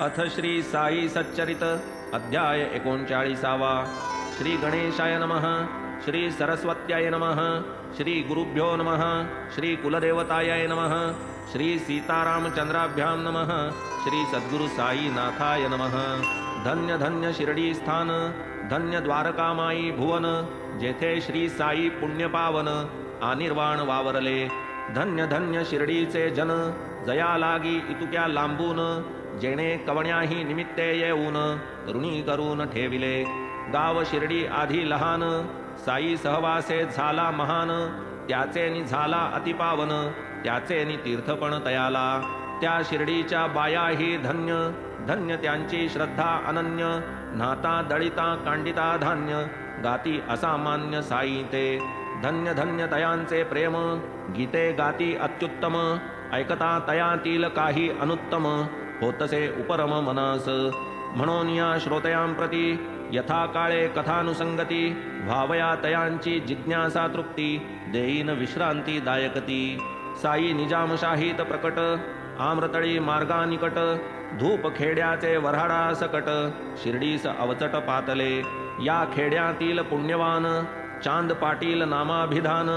अथ श्री साई सच्चरित अध्याय 39वा। श्री गणेशाय नमः। श्री सरस्वत्याय नमः। श्री गुरुभ्यो नमः। श्री कुलदेवताय नमः। श्री सीतारामचंद्राभ्यां नमः। श्री सद्गुरु साई नाथाय नमः। धन्य धन्य शिरडी स्थान, धन्य द्वारकामाई भुवन, जेथे श्री साई पुण्य पावन आनिर्वाण वावरले। धन्य धन्य शिर्डीचे जन, जया लागी इतुक्या लांबून, जेणे कवण्याही निमित्ते येऊन ऋणी करून ठेविले। गाव शिर्डी आधी लहान, साई सहवासे झाला महान, त्याचे नि झाला अतिपावन, त्याचे नि तीर्थपण तयाला। त्या शिर्डीच्या बायाही धन्य, धन्य त्यांची श्रद्धा अनन्य, नाता दळिता कांडिता धान्य, गाती असामान्य साई ते। धन्य धन्य तयांचे प्रेम, गीते गाती अत्युत्तम, ऐकता तयातील काही अनुत्तम, होतसे उपरम मनास। म्हणून या श्रोतयांप्रती यथा काळे कथानुसंगती, भावया तयांची जिज्ञासा तृप्ती, देईन विश्रांती दायकती। साई निजामशाहीत प्रकट, आम्रतळी मार्गानिकट, धूप खेड्याचे वऱ्हाडा सकट, शिर्डीस अवचट पातले। या खेड्यातील पुण्यवान, चांद पाटील नामाभिधान,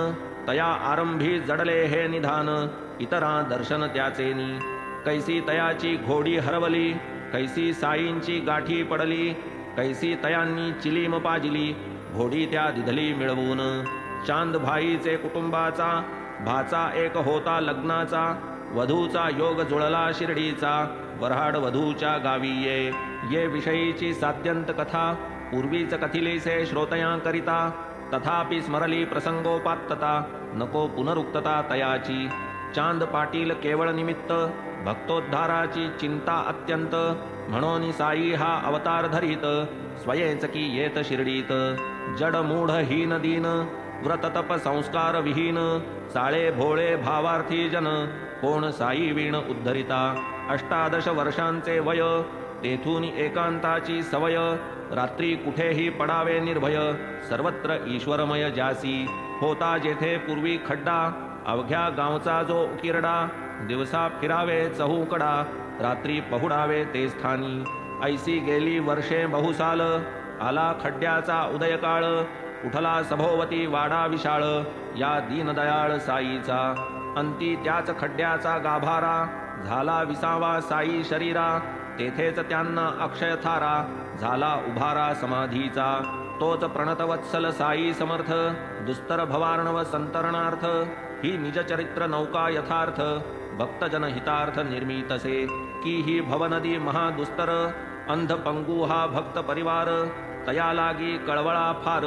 तया आरंभी जडले हे निधान, इतरा दर्शन त्याचेनी। कैसी तयाची घोडी हरवली, कैसी साईंची गाठी पडली, कैसी तयांनी चिलीम पाजिली, घोडी त्या दिधली मिळवून। चांद भाईचे कुटुंबाचा, भाचा एक होता लग्नाचा, वधूचा योग जुळला शिर्डीचा, वऱ्हाड वधूच्या गावी ये विषयीची सात्यंत कथा, पूर्वीच कथिलीसे श्रोतयांकरिता, तथापि स्मरली प्रसंगोपात्तता, नको पुनरुक्तता तयाची। चांद पाटील केवळ निमित्त, भक्तोद्धाराची चिंता अत्यंत, म्हणून साई हा अवतार धरीत, स्वयेच की येत शिर्डीत। जड मूढ हीन दीन, व्रत तप संस्कार विहीन, साळे भोळे भावार्थी जन, कोण साई वीण उद्धरिता। 18 वर्षांचे वय, तेथून एकांताची सवय, रात्री कुठेही पडावे निर्भय, सर्वत्र ईश्वरमय जासी। होता जेथे पूर्वी खड्डा, अवघ्या गावचा जो उकिरडा, दिवसा फिरावे चहूकडा, रात्री पहुडावे ते स्थानी। ऐसी गेली वर्षे बहुसाल, आला खड्ड्याचा उदयकाळ, उठला सभोवती वाडा विशाळ, या दीनदयाळ साईचा। अंती त्याच खड्ड्याचा गाभारा, झाला विसावा साई शरीरा, तेथेच त्यांना अक्षय थारा, झाला उभारा समाधीचा। तोच प्रणतवत्सल साई समर्थ, दुस्तर भवार्णव संतरणार्थ, ही निजचरित्र नौका यथार्थ, भक्तजन हितार्थ निर्मितसे। की ही भवनदी महादुस्तर, अंध पंगू हा भक्त परिवार, तया लागी कळवळा फार,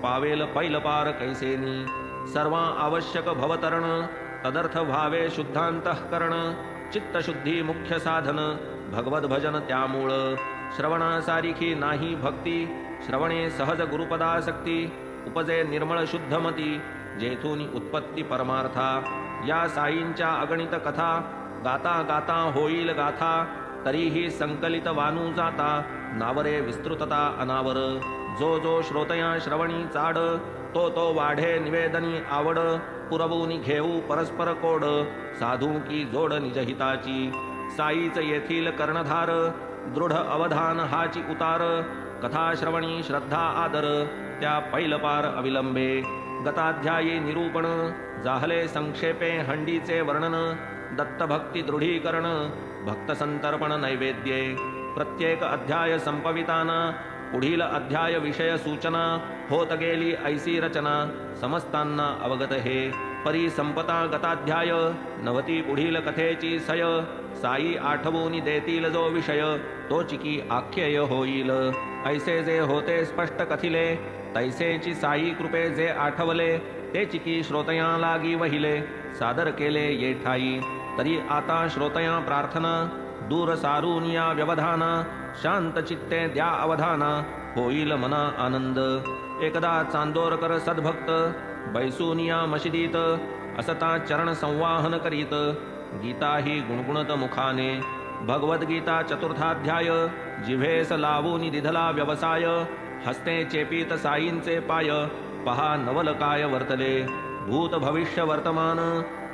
पावेल पैलपार कैसेनी। सर्वा आवश्यक भवतरण, तदर्थ भावे शुद्धांतःकरण, चित्तशुद्धी मुख्य साधन, भगवद भजन त्यामूळ। श्रवणासारिखी नाही भक्ती, श्रवणे सहज गुरुपदासक्ती, उपजे निर्मळ शुद्धमती, जेथून उत्पत्ती परमार्था। या साईंच्या अगणित कथा, गाता गाता होईल गाथा, तरीही संकलित वानू जाता, नावरे विस्तृतता अनावर। जो जो श्रोतया श्रवणी चाड, तो तो वाढे निवेदनी आवड, पुरवून घेऊ परस्पर कोड, साधू की जोड निजहिताची। साईच येथील कर्णधार, दृढ अवधान हाची उतार, कथा श्रवणी श्रद्धा आदर, त्या पैलपार अविलंबे। गताध्यायी निरूपण, जाहले संक्षेपे हंडीचे वर्णन, दत्तभक्ती दृढीकरण, भक्त संतर्पण नैवेद्ये। प्रत्येक अध्याय संपविताना, पुढील अध्याय विषय सूचना, होत गेली ऐसी रचना, समस्तांना अवगत हे। परी संपता गताध्याय, नवती पुढील कथेची सय, साई आठवून देतील जो विषय, तोच की आख्यय होईल। ऐसे जे होते स्पष्ट कथिले, तैसेची साई कृपे जे आठवले, तेच की श्रोतया लागी वहिले, सादर केले ये ठाई। तरी आता श्रोतया प्रार्थना, दूर सारून या व्यवधाना, शांत चित्ते द्या अवधाना, होईल मना आनंद। एकदा चांदोरकर सद्भक्त, बैसून या मशिदीत, असता चरण संवाहन करीत, गीता ही गुणगुणत मुखाने। भगवद्गीता चतुर्थाध्याय, जिव्हेस लावून दिधला व्यवसाय, हस्ते चेपीत साईंचे पाय, पहा नवल काय वर्तले। भूत भविष्य वर्तमान,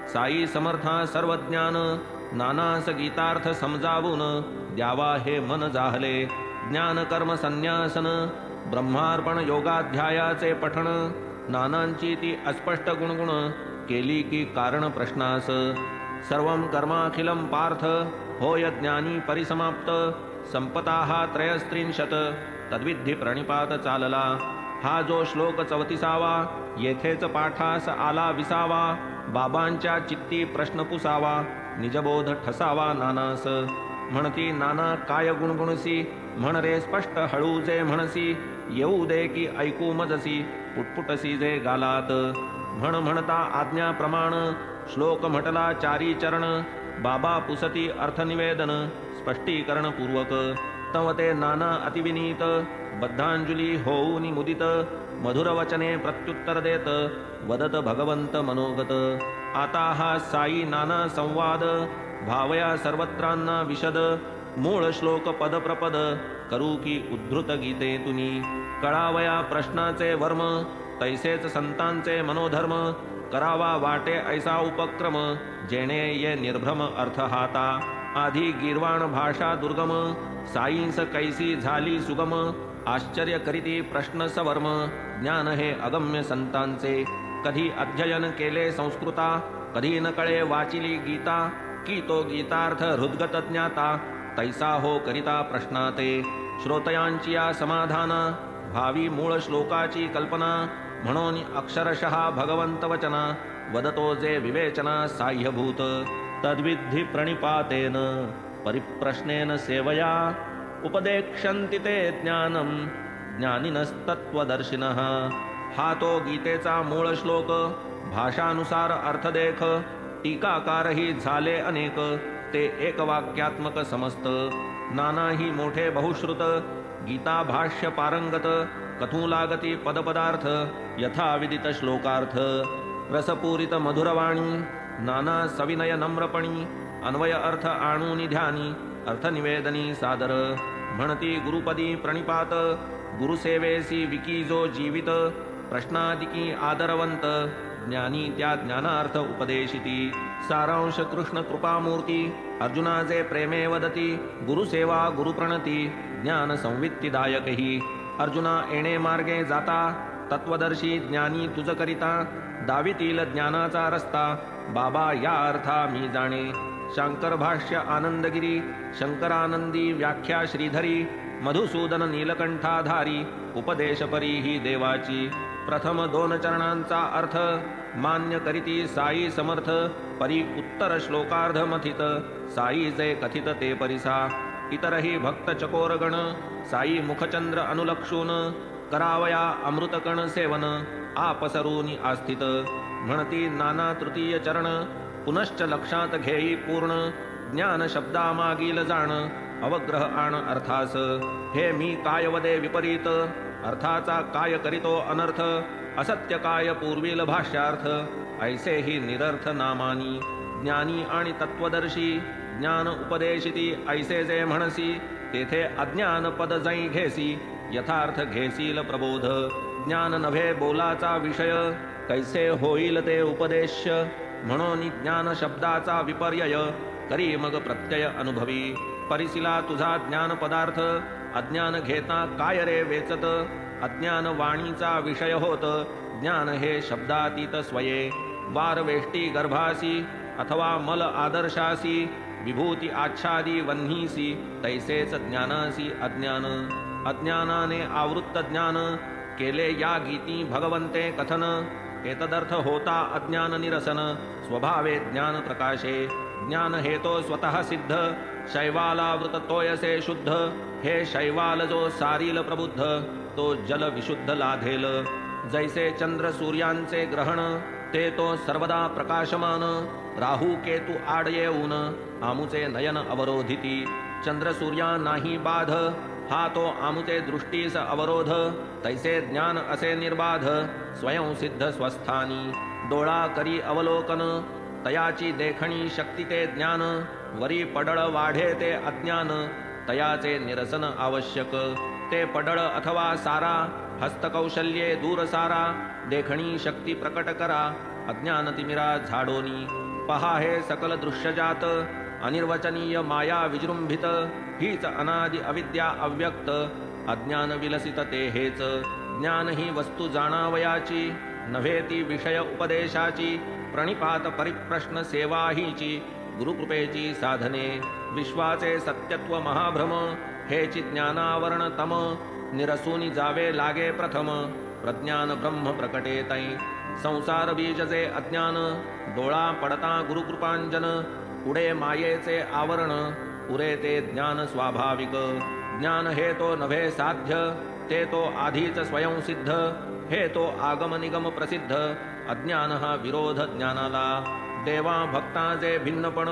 साई समर्था सर्वज्ञान, नानास गीतार्थ समजावून द्यावा हे मन जाहले. ज्ञान कर्म संन्यासन ब्रह्मार्पण योगाध्यायाचे पठण नानांची ती अस्पष्ट गुणगुण केली की कारण प्रश्नास. सर्वं कर्माखिलं पार्थ होय ज्ञानी परिसमाप्त. संपता त्रयस्त्रिंशत तद्विधी प्रणिपात चालला. हा जो श्लोक 34वा येथेच पाठास आला विसावा. बाबांच्या चित्ती प्रश्न पुसावा निजबोध ठसावा नानास. म्हणती नाना काय गुणगुणसी म्हण रे स्पष्ट हळू जे म्हणसी. येऊ दे की ऐकू मजसी पुटपुटसी जे गालात. म्हणता आज्ञा प्रमाण श्लोक म्हटला चारी चरण. बाबा पुसती अर्थनिवेदन स्पष्टीकरण पूर्वक. तव ते नाना अतिविनीत बद्धांजली होऊनी मुदित. मधुर वचने प्रत्युत्तर देत वदत भगवंत मनोगत. आता हा साई नाना संवाद भावया सर्वत्रांना विशद. मूळ श्लोक पद प्रपद करू की उद्धृत गीते तुनी. कळावया प्रश्नाचे वर्म तैसेच संतांचे मनोधर्म. करावा वाटे ऐसा उपक्रम जेणे ये निर्भ्रम अर्थ हाता. आधी गीर्वाण भाषा दुर्गम साईंस कैसी झाली सुगम. आश्चर्य करीती प्रश्न सवर्म ज्ञान हे अगम्य संतांचे. कधी अध्ययन केले संस्कृता कधी न कळे वाचिली गीता. की तो गीतार्थ हृद्गत ज्ञाता तैसा हो करिता प्रश्नाते. श्रोतयांची या समाधाना भावी मूळ श्लोकाची कल्पना. म्हणून अक्षरशः भगवंत वचना वदतो जे विवेचना साह्यभूत. तद्विधी प्रणिपातेन परिप्रश्नेन सेवया. उपदेक्षन्ति ते ज्ञानम ज्ञानिनस्तत्वदर्शिनः. हा तो गीतेचा मूळ श्लोक भाषानुसार अर्थ देख. टीकाकारही झाले अनेक ते एक वाक्यात्मक समस्त. नानाही मोठे बहुश्रुत गीता भाष्य पारंगत. कथू लागती पदपदार्थ यथा विदित श्लोकार्थ. रसपूरित मधुरवाणी नाना सविनय नम्रपणी. अन्वय अर्थ आणूनी ध्यानी अर्थनिवेदनी सादर. म्हणती गुरुपदी प्रणिपात गुरुसेवेसी विकीजो जीवित. प्रश्नादिकी आदरवंत ज्ञानी त्या ज्ञानार्थ उपदेशिती. सारांश कृष्ण कृपामूर्ती अर्जुनाचे प्रेमे वदती. गुरुसेवा गुरुप्रणती ज्ञान संवित्तीदायकही. अर्जुना येणे मार्गे जाता तत्वदर्शी ज्ञानी तुझ करिता. दावितील ज्ञानाचा रस्ता बाबा या अर्था मी जाणे. शंकर भाष्य आनंदगिरी शंकरानंदी व्याख्या श्रीधरी. मधुसूदन नीलकंठाधारी उपदेश परी ही देवाची. प्रथम 2 चरणांचा अर्थ मान्य करीती साई समर्थ. परी उत्तर श्लोकार्ध मथित साई जे कथित ते परिसा. इतरही भक्त चकोरगण साई मुखचंद्र अनुलक्षून. करावया अमृतकण सेवन आपसरूनी आस्थित. म्हणती नाना तृतीय चरण पुनश्च लक्षात घेई पूर्ण. ज्ञान शब्दामागील जाण अवग्रह आण अर्थास. हे मी काय वदे विपरीत अर्थाचा काय करीतो अनर्थ. असत्य काय पूर्वील भाष्यार्थ ऐसे ही निरर्थ नामानी. ज्ञानी आणि तत्वदर्शी ज्ञान उपदेशिती ऐसे जे म्हणसी. तेथे अज्ञान पद जै घेसी यथार्थ घेसील प्रबोध. ज्ञान नव्हे बोलाचा विषय कैसे होईल ते उपदेश. म्हणून ज्ञान शब्दाचा विपर्यय करी मग प्रत्यय अनुभवी. परिसिला तुझा ज्ञान पदार्थ अज्ञान घेता काय रे वेचत. अज्ञान वाणीचा विषय होत ज्ञान हे शब्दातीत स्वये. वार वेष्टी गर्भासी अथवा मल आदर्शासी. विभूती आच्छादी वन्हीसी तैसेच ज्ञानासी अज्ञान. अज्ञानाने आवृत्त ज्ञान केले या गीती भगवंते कथन. एतदर्थ होता अज्ञान निरसन स्वभावे ज्ञान प्रकाशे. ज्ञान हेतो स्वतः सिद्ध शैवालावृत तोयसे शुद्ध. हे शैवाल जो सारील प्रबुद्ध तो जल विशुद्ध लाधेल. जैसे चंद्र सूर्यांचे ग्रहण ते तो सर्वदा प्रकाशमान. राहू केतू आड येऊन आमुचे नयन अवरोधिती. चंद्र सूर्या नाही बाध हा तो आमुचे दृष्टीस अवरोध. तैसे ज्ञान असे निर्बाध स्वयं सिद्ध स्वस्थानी. डोळा करी अवलोकन तयाची देखणी शक्ती ते ज्ञान. वरी पडळ वाढे ते अज्ञान तयाचे निरसन आवश्यक. ते पडळ अथवा सारा हस्तकौशल्ये दूर सारा. देखणी शक्ती प्रकट करा अज्ञान तिमिरा झाडोनी. पहा हे सकल दृश्यजात अनिर्वचनीय माया विजृंभित हीच अनादि अविद्या अव्यक्त अज्ञान विलसित ते हेच ज्ञान ही वस्तू जाणावयाची नव्हे ती विषय उपदेशाची प्रणिपात परिप्रश्न सेवा हीची गुरुकृपेची साधने विश्वाचे सत्यत्व महाभ्रम हेची ज्ञानावरण तम निरसूनी जावे लागे प्रथम प्रज्ञान ब्रह्म प्रकटे तै संसार बीजचे अज्ञान डोळा पडता गुरुकृपांजन पुढे मायेचे आवरण पुरे ते ज्ञान स्वाभाविक ज्ञान हे तो नव्हे साध्य ते तो आधीच स्वयंसिद्ध हे तो आगम निगम प्रसिद्ध अज्ञान हा विरोध ज्ञानाला देवा भक्ताचे भिन्नपण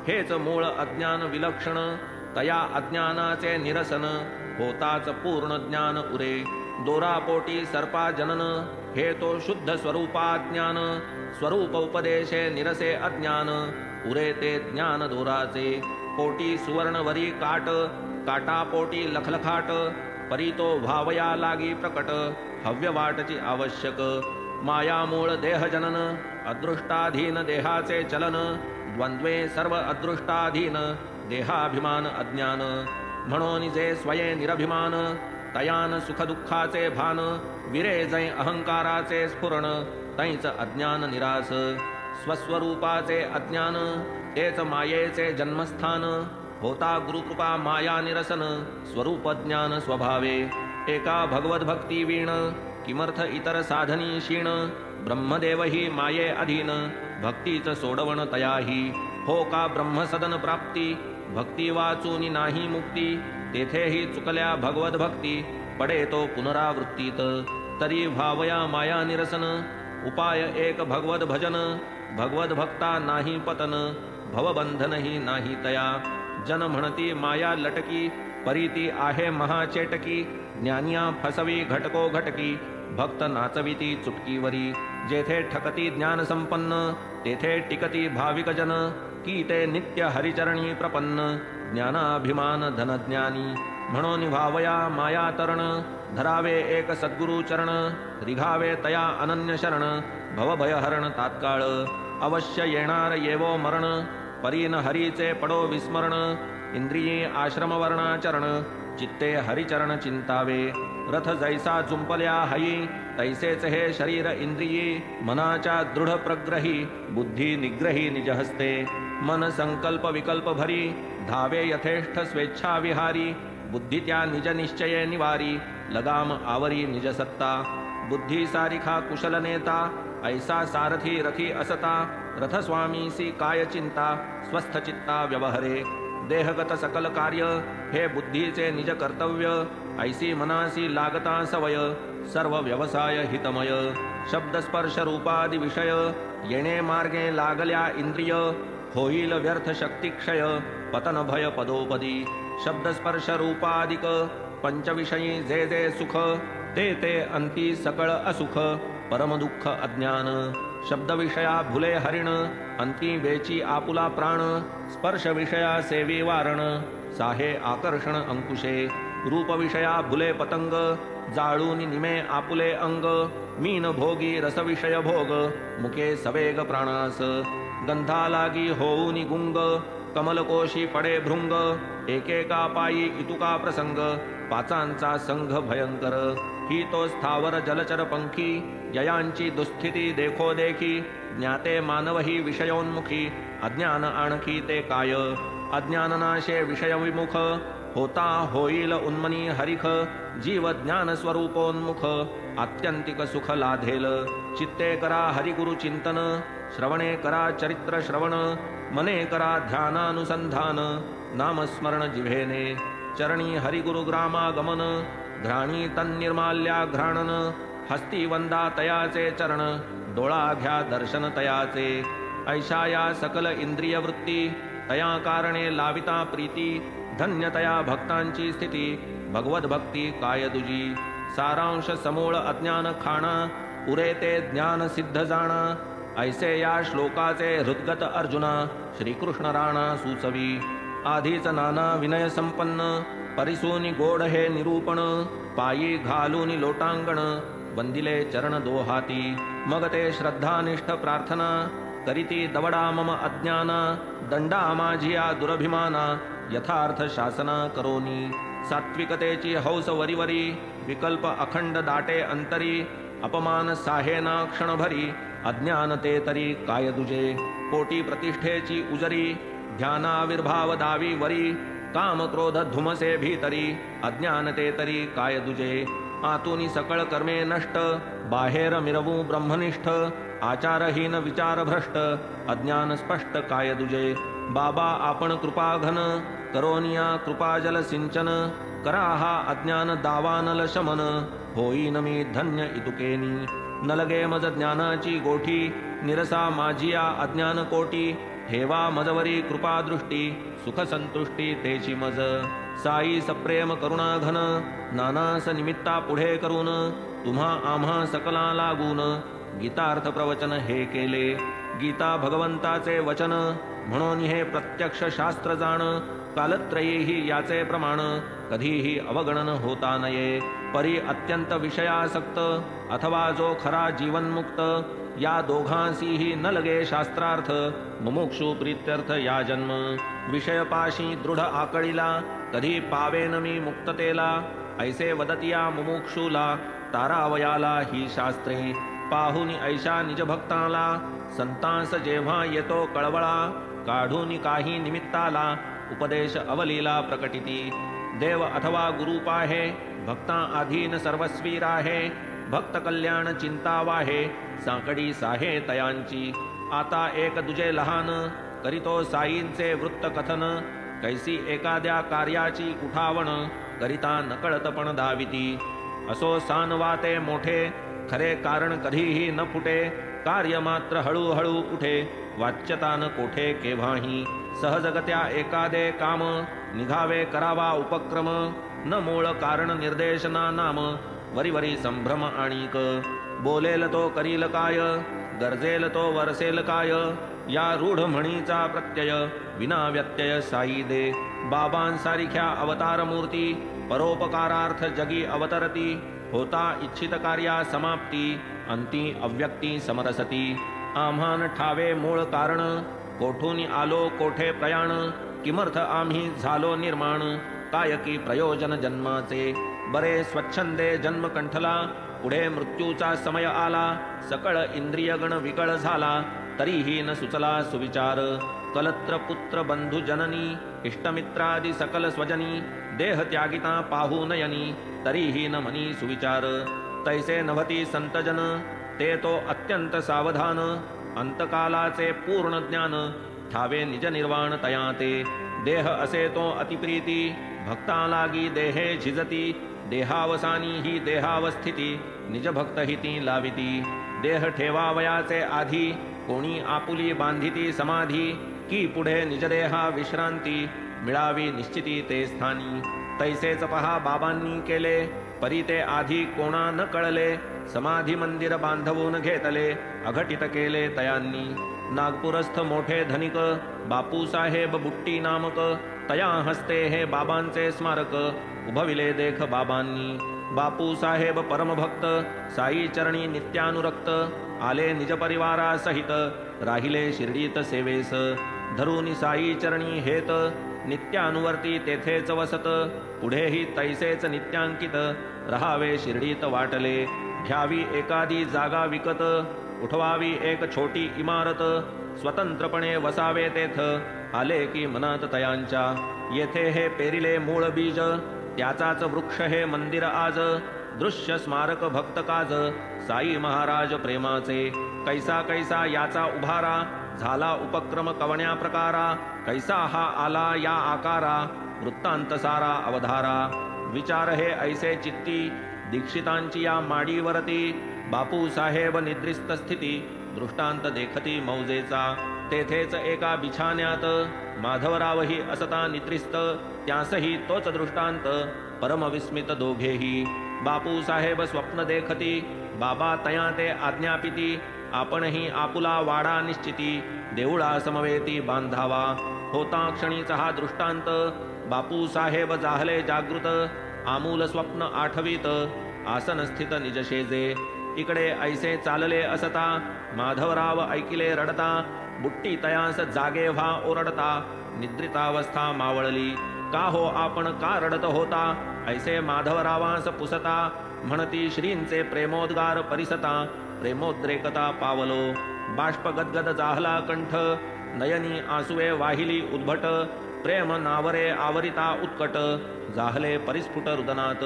हेच मूळ अज्ञान विलक्षण तया अज्ञानाचे निरसन होताच पूर्ण ज्ञान उरे दोरापोटी सर्पा जनन हे तो शुद्ध स्वरूपाज्ञान स्वरूप उपदेशे निरसे अज्ञान उरे ते ज्ञान दोराचे पोटी सुवर्णवरी काट काटापोटी लखलखाट परीतो भावया लागी प्रकट हव्य वाटची आवश्यक माया मूळ देह जनन अदृष्टाधीन देहाचे चलन द्वंद्वे सर्व अदृष्टाधीन देहाभिमान अज्ञान म्हणून जे स्वये निरभिमान तयान सुखदुःखाचे भान विरे जै अहंकाराचे स्फुरण तैच अज्ञान निरास स्वस्वरूपाचे अज्ञान तेच मायेचे जन्मस्थान होता गुरुकृपा माया निरसन स्वरूप ज्ञान स्वभावे एका भगवत भक्ती वीण किमर्थ इतर साधनी क्षीण ब्रह्मदेव ही माये अधीन भक्तीच सोडवण तयाही हो का ब्रह्मसदन प्राप्ती भक्ती वाचूनी नाही मुक्ती तेथेही चुकल्या भगवत भक्ती पडे तो पुनरावृत्तीत तरी भावया माया निरसन उपाय एक भगवत भजन भगवत भक्ता नाही पतन भवबंधनही नाही तया जन म्हणती माया लटकी परीती आहे महाचेटकी ज्ञानिया फसवी घटको घटकी भक्त नाचविती चुटकीवरी जेथे ठकती ज्ञान संपन्न तेथे टिकती भाविक जन की ते नित्य हरिचरणी प्रपन्न ज्ञानाभिमान धनज्ञानी म्हणून भावया माया तरण धरावे एक सद्गुरु चरण रिघावे तया अनन्य शरण भवभयहरण तात्काळ अवश्य येणार येवो मरण परीन हरीचे पडो विस्मरण इंद्रिये आश्रमवर्णाचरण चित्ते हरिचरण चिंतावे रथ जैसा जुंपल्या हयी तैसेच हे शरीर इंद्रिये मनाच्या दृढ प्रग्रही बुद्धी निग्रही निजहस्ते मन संकल्प विकल्प भरी धावे यथेष्ठ स्वेच्छा विहारी बुद्धी त्या निज निश्चये निवारी लगाम आवरी निज सत्ता बुद्धी सारिखा कुशल नेता ऐसा सारथी रथी असता रथस्वामीसी काय चिंता स्वस्थ चित्ता व्यवहरे देहगत सकल कार्य हे बुद्धीचे निज कर्तव्य ऐसी मनासी लागता सवय सर्व व्यवसाय हितमय शब्द स्पर्श रूपादि विषय येणे मार्गे लागल्या इंद्रिय होईल व्यर्थ शक्ती क्षय पतन भय पदोपदी शब्द स्पर्श रूपादिक पंचविषयी जे जे सुख ते ते अंती सकळ असुख परम दुःख अज्ञान शब्द विषया भुले हरिण अंती वेची आपुला प्राण स्पर्श विषया सेवी वारण साहे आकर्षण अंकुशे रूप विषया भुले पतंग जाळून निमे आपुले अंग मीन भोगी रस विषय भोग मुके सवेग प्राणास गंधा लागी होऊनी गुंग कमलकोशी पडे भृंग एकेका पायी इतुका प्रसंग पाचांचा संघ भयंकर ही तो स्थावर जलचर पंखी ययांची दुस्थिती देखो देखी ज्ञाते मानव ही विषयोन्मुखी अज्ञान आणखी ते काय अज्ञाननाशे विषय विमुख होता होईल उन्मनी हरिख जीव ज्ञान स्वरूपोन्मुख आत्यंतिक सुख लाधेल चित्ते करा हरिगुरु चिंतन श्रवणे करा चरित्र श्रवण मने करा ध्यानानुसंधान नामस्मरण जिव्हेने चरणी हरिगुरुग्रामागमन घ्राणी तन्निर्माल्या घ्राणन हस्ती वंदा तयाचे चरण डोळा घ्या दर्शन तयाचे ऐशाया सकल इंद्रिय वृत्ती तया कारणे लाविता प्रीती धन्यतया भक्तांची स्थिती भगवत भक्ती काय तुझी सारांश समूळ अज्ञान खाणा पुरे ते ज्ञान सिद्ध जाणा ऐसे या श्लोकाचे हृद्गत अर्जुना श्रीकृष्ण राणा सुचवी आधीच नाना विनय संपन्न परिसूनी गोड हे निरूपण पायी घालूनी लोटांगण वंदिले चरण दोहाती मग ते श्रद्धानिष्ठ प्रार्थना करीती दवडा मम अज्ञाना दंडा माझिया दुरभिमाना यथार्थ शासना करोनी सात्विकतेची हौस वरीवरी विकल्प अखंड दाटे अंतरी अपमान साहेना क्षणभरी अज्ञान ते तरी काय दुजे कोटी प्रतिष्ठेची उजरी ध्यानाविर्भाव दावी वरी काम क्रोध धुमसे भीतरी अज्ञान ते तरी काय दुजे आतुनी सकळ कर्मे नष्ट बाहेर मिरवू ब्रह्मनिष्ठ आचारहीन विचार भ्रष्ट अज्ञान स्पष्ट काय दुजे बाबा आपण कृपाघन करोनिया कृपाजल सिंचन करा हा अज्ञान दावानल शमन होईन मी धन्य इतुकेनी न लगे मज ज्ञानाची गोठी निरसा माझिया अज्ञान कोटी ठेवा मजवरी कृपादृष्टी सुख संतुष्टी तेची मज साई सप्रेम करुणा घन नानास निमित्ता पुढे करून तुम्हा आम्हा सकला लागून गीतार्थ प्रवचन हे केले गीता भगवंताचे वचन म्हणून हे प्रत्यक्ष शास्त्र जाण कालत्रयीही याचे प्रमाण कधीही अवगणन होता नये परी अत्यंत विषयासक्त अथवा जो खरा जीवनमुक्त या दोघांसीही न लगे शास्त्रार्थ मुमुक्षु प्रीत्यर्थ या जन्म विषयपाशी दृढ आकळीला कधी पावेन मी मुक्ततेला ऐसे वदतिया मुमुक्षुला तारावयाला ही शास्त्रे पाहुनी ऐशा निज भक्ताला संतांस जेव्हा येतो कळवळा काढून काही निमित्ताला उपदेश अवलीला प्रकटिती देव अथवा गुरु पाहे भक्ता अधीन सर्वस्वी राहे भक्त कल्याण चिंता वाहे साकडी साहे तयांची आता एक दुजे लहान करीतो साईंचे वृत्त कथन कैसी एखाद्या कार्याची उठावण करिता नकळतपण दाविती असो सानवाते मोठे खरे कारण कधीही न फुटे कार्य मात्र हळूहळू उठे वाच्यतान कोठे केव्हाही सहजगत्या एकादे काम निघावे करावा उपक्रम न मूळ कारण निर्देशना नाम वरीवरी संभ्रम आणिक बोलेल तो करील काय गरजेल तो वरसेल काय या रूढ म्हणीचा प्रत्यय विना व्यत्यय साई दे बाबांसारिख्या अवतार मूर्ती परोपकारार्थ जगी अवतरती होता इच्छित कार्या समाप्ती अंती अव्यक्ती समरसती आम्हान ठावे मूळ कारण कोठून आलो कोठे प्रयाण किमर्थ आम्ही झालो निर्माण काय की प्रयोजन जन्माचे बरे स्वच्छंदे जन्म कंठला पुढे मृत्यूचा समय आला सकळ इंद्रियगण विकळ झाला तरीही न सुचला सुविचार कलत्र पुत्र बंधू जननी इष्टमित्रादी सकल स्वजनी देह त्यागिता पाहू नयनी तरीही न मनी सुविचार तैसे नभती संतजन ते तो अत्यंत सावधान अंतकालाचे पूर्ण ज्ञान ठावे निज निर्वाण तयाते देह असे तो अतिप्रीती भक्ता लागी देहे झिजती देहावसानी ही देहावस्थिती निज भक्त हिती लाविती देह ठेवावयाचे आधी कोणी आपुली बांधिती समाधी की पुढे निजदेहा विश्रांती मिळावी निश्चिती ते स्थानी तैसेच पहा बाबांनी केले परी ते आधी कोणा न कळले समाधी मंदिर बांधवून घेतले अघटित केले तयांनी नागपूरस्थ मोठे धनिक बापू साहेब बुट्टी नामक तया हस्ते हे बाबांचे स्मारक उभविले देख बाबांनी बापू साहेब परमभक्त साई चरणी नित्यानुरक्त आले निज परिवारा सहित राहिले शिर्डीत सेवेस धरुनी साई चरणी हेत नित्यानुवर्ती तेथेच वसत पुढेही तैसेच नित्यांकित रहावे शिर्डीत वाटले घ्यावी एखादी जागा विकत उठवावी एक छोटी इमारत स्वतंत्रपणे वसावे तेथ आले की मनात तयांच्या येथे हे पेरिले मूळ बीज त्याचाच वृक्ष हे मंदिर आज दृश्य स्मारक भक्त काज साई महाराज प्रेमाचे कैसा कैसा याचा उभारा झाला उपक्रम कवण्या प्रकारा कैसा हा आला या आकारा वृत्तांत सारा अवधारा विचार हे ऐसे चित्ती दीक्षितांची या माडीवरती बापू साहेब निद्रिस्त स्थिती दृष्टांत देखती मौजेचा तेथेच एका बिछाण्यात माधवरावही असता निद्रिस्त त्यासही तोच दृष्टांत परमविस्मित दोघेही बापू साहेब स्वप्न देखती बाबा तया ते आज्ञापिती आपणही आपुला वाडा निश्चिती देऊळा समवेती बांधावा होता क्षणीचा हा दृष्टांत बापू साहेब जाहले जागृत आमूल स्वप्न आठवीत आसन स्थित निजशेजे इकडे ऐसे चालले असता माधवराव ऐकिले रडता बुट्टी तयास जागे व्हा ओरडता निद्रितावस्था मावळली का हो आपण का रडत होता ऐसे माधवरावास पुसता म्हणती श्रींचे प्रेमोद्गार परिसता प्रेमोद्रेकता पावलो बाष्प गदगद जाहला कंठ नयनी आसुवे वाहिली उद्भट प्रेम नावरे आवरिता उत्कट जाहले परिस्फुट रुदनात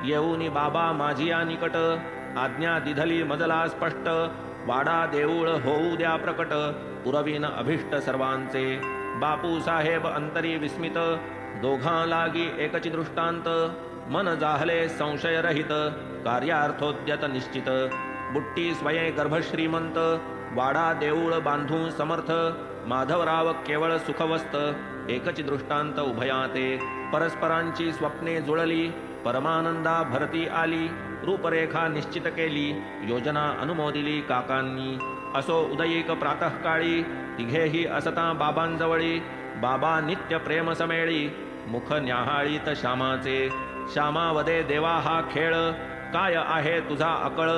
येऊनी बाबा माझिया निकट आज्ञा दिधली मजला स्पष्ट वाडा देऊळ होऊ द्या प्रकट पुरवीन अभिष्ट सर्वांचे बापू साहेब अंतरी विस्मित दोघां लागी एकची दृष्टांत मन जाहले संशयरहित कार्यार्थोद्यत निश्चित बुट्टी स्वये गर्भश्रीमंत वाडा देऊळ बांधू समर्थ माधवराव केवळ सुखवस्त एकची दृष्टांत उभयाते परस्परांची स्वप्ने जुळली परमानंदा भरती आली रूपरेखा निश्चित केली योजना अनुमोदिली काकांनी असो उदयिक प्रातःकाळी तिघेही असता बाबांजवळी बाबा नित्य प्रेम समेळी मुख न्याहाळीत श्यामाचे श्यामावदे देवा हा खेळ काय आहे तुझा अकळ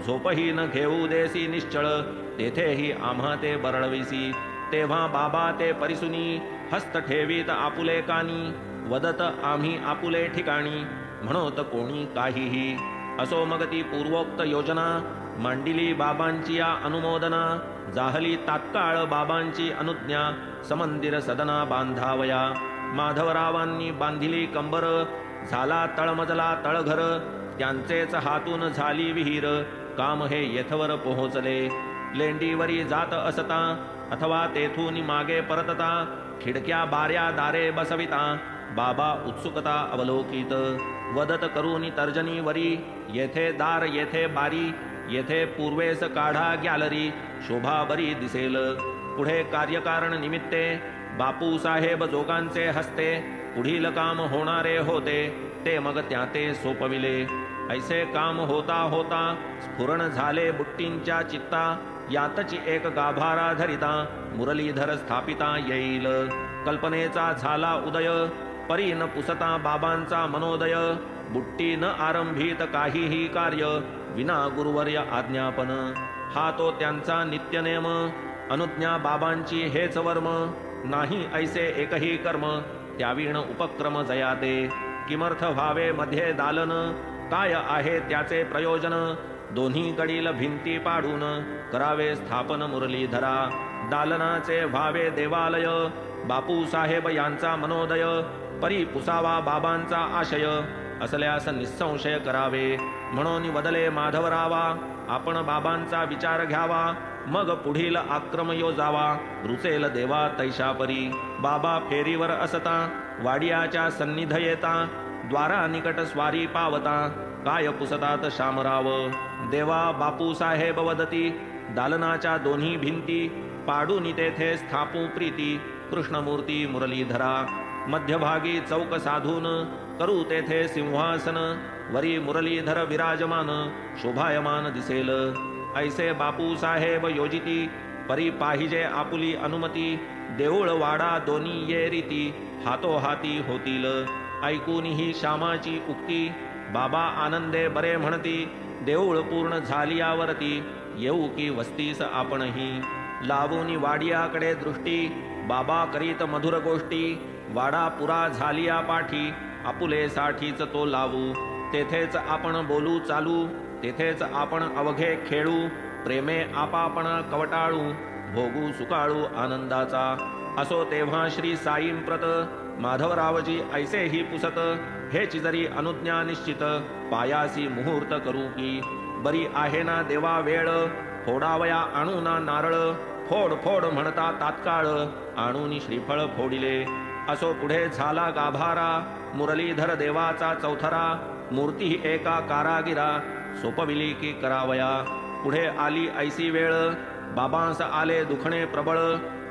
झोपही न घेऊ देसी निश्चळ तेथेही आम्हा ते बरळविसी तेव्हा बाबा ते परिसुनी हस्त ठेवीत आपुले कानी वदत आम्ही आपुले ठिकाणी म्हणोत कोणी काहीही असो मग ती पूर्वोक्त योजना मांडिली बाबांची या अनुमोदना जाहली तात्काळ बाबांची अनुज्ञा समंदिर सदना बांधावया माधवरावांनी बांधिली कंबर झाला तळमजला तळघर त्यांचेच हातून झाली विहीर काम हे येथवर पोहोचले लेंडीवरी जात असता अथवा तेथून मागे परतता खिडक्या बाऱ्या दारे बसविता बाबा उत्सुकता अवलोकित वदत करून तर्जनीवरी येथे दार येथे बारी येथे पूर्वेस काढा गॅलरी शोभा बरी दिसेल पुढे कार्यकारण निमित्ते बापू साहेब जोगांचे हस्ते पुढील काम होणारे होते ते मग त्याते सोपविले ऐसे काम होता होता स्फुरण झाले बुट्टींच्या चित्ता यातची एक गाभारा धरिता मुरलीधर स्थापिता येईल कल्पनेचा झाला उदय परी न पुसता बाबांचा मनोदय बुट्टी न आरंभीत काहीही कार्य विना गुरुवर्य आज्ञापन हा तो त्यांचा नित्यनेम अनुज्ञा बाबांची हेच वर्म नाही ऐसे एकही कर्म त्यावीण उपक्रम जयाते किमर्थ व्हावे मध्ये दालन काय आहे त्याचे प्रयोजन दोन्ही कडील भिंती पाडून करावे स्थापन मुरलीधरा दालनाचे व्हावे देवालय बापू साहेब यांचा मनोदय परी पुसावा बाबांचा आशय असल्यास निसंशय करावे म्हणून वदले माधवरावा आपण बाबांचा विचार घ्यावा मग पुढील आक्रम योजावा रुचेल देवा तैशापरी बाबा फेरीवर असता वाडियाच्या सन्निध येता द्वारा निकट स्वारी पावता काय पुसतात शामराव देवा बापू साहेब वदती दालनाच्या दोन्ही भिंती पाडून तेथे स्थापू प्रीती कृष्णमूर्ती मुरलीधरा मध्यभागी चौक साधून करू तेथे सिंहासन वरी मुरलीधर विराजमान शोभायमान दिसेल ऐसे बापू साहेब योजिती परी पाहिजे आपुली अनुमती देऊळ वाडा दोन्ही ये रीती हातोहाती होतील ऐकून ही श्यामाची उक्ती बाबा आनंदे बरे म्हणती देऊळ पूर्ण झाली यावरती येऊ की वस्तीस आपणही लावून वाडियाकडे दृष्टी बाबा करीत मधुर गोष्टी वाडा पुरा झालिया पाठी आपुले साठीच तो लावू तेथेच आपण बोलू चालू तेथेच आपण अवघे खेळू प्रेमे आपापण कवटाळू भोगू सुकाळू आनंदाचा असो तेव्हा श्री साईंप्रत माधवरावजी ऐसे ही पुसत हेची जरी अनुज्ञा निश्चित पायासी मुहूर्त करू की बरी आहे ना देवा वेळ फोडावया आणू ना नारळ फोड फोड म्हणता तात्काळ आणून श्रीफळ फोडिले असो पुढे झाला गाभारा मुरलीधर देवाचा चौथरा मूर्ती एका कारागिरा सोपविली की करावया पुढे आली ऐसी वेळ बाबांस आले दुखणे प्रबळ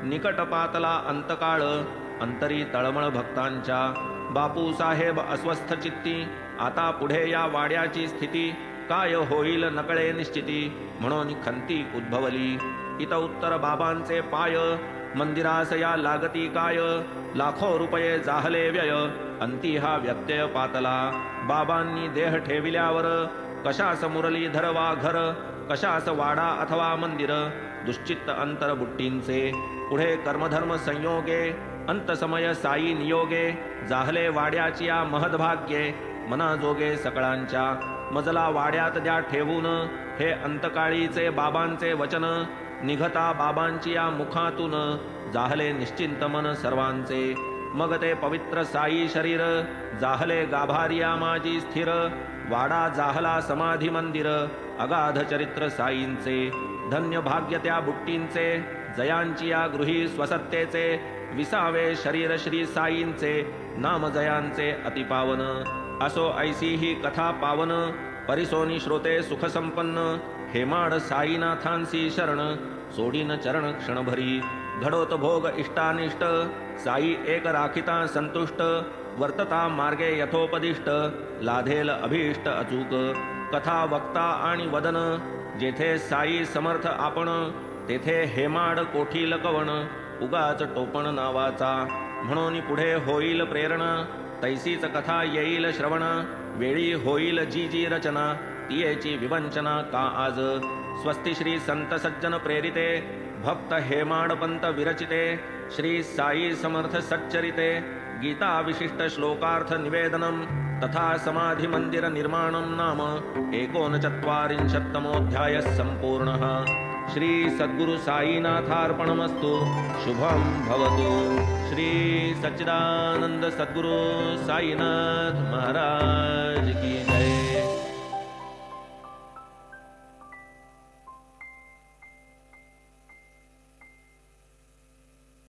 निकट पातला अंतकाळ अंतरी तळमळ भक्तांच्या बापू साहेब अस्वस्थ चित्ती आता पुढे या वाड्याची स्थिती काय होईल नकळे निश्चिती म्हणून खंती उद्भवली इत उत्तर बाबांचे पाय मंदिरास या लागती काय लाखो रुपये जाहले व्यय अंती हा व्यत्यय पातला बाबांनी देह ठेविल्यावर कशास मुरलीधर वा घर, कशास वाडा अथवा मंदिर, दुश्चित्त अंतर बुट्टींचे, पुढे कर्मधर्म संयोगे, अंतसमय साई नियोगे, जाहले वाड्याची या महद्भाग्ये, मना जोगे सकळांच्या, मजला वाड्यात द्या ठेवून, हे अंतकाळीचे बाबांचे वचन, निघता बाबांची या मुखातून, जाहले निश्चिंत मन सर्वांचे, मग ते पवित्र साई शरीर, जाहले गाभारिया माझी स्थिर, वाडा जाहला समाधी मंदिर, अगाध चरित्र साईंचे, धन्य भाग्य त्या बुट्टींचे, जयांची या गृही स्वसत्तेचे, विसावे शरीर श्री साईंचे, नाम जयांचे अतिपावन, असो ऐसी ही कथा पावन, परिसोनी श्रोते सुख संपन्न, हेमाड साईनाथांसी शरण, सोडीन चरण क्षणभरी, घडोत भोग इष्टानिष्ट, साई एक राखिता संतुष्ट, वर्तता मार्गे यथोपदिष्ट, लाधेल अभीष्ट अचूक, कथा वक्ता आणि वदन, जेथे साई समर्थ आपण, तेथे हेमाड कोठील कवण, उगाच टोपण नावाचा, म्हणून पुढे होईल प्रेरणा, तैसीच कथा येईल श्रवण, वेळी होईल जी जी रचना, तियेची विवंचना का आज, स्वस्ति श्री संत सज्जन प्रेरिते, भक्त हेमाडपंत विरचिते, श्री साई समर्थ सच्चरिते, गीता विशिष्ट श्लोकार्थ निवेदनम, तथा समाधि मंदिर निर्माणम नाम 39तमोऽध्याय संपूर्णः। श्री सद्गुरु साईनाथार्पणमस्तु। शुभम भवतु। श्री सच्चिदानंद सद्गुरु साईनाथ महाराज की जय।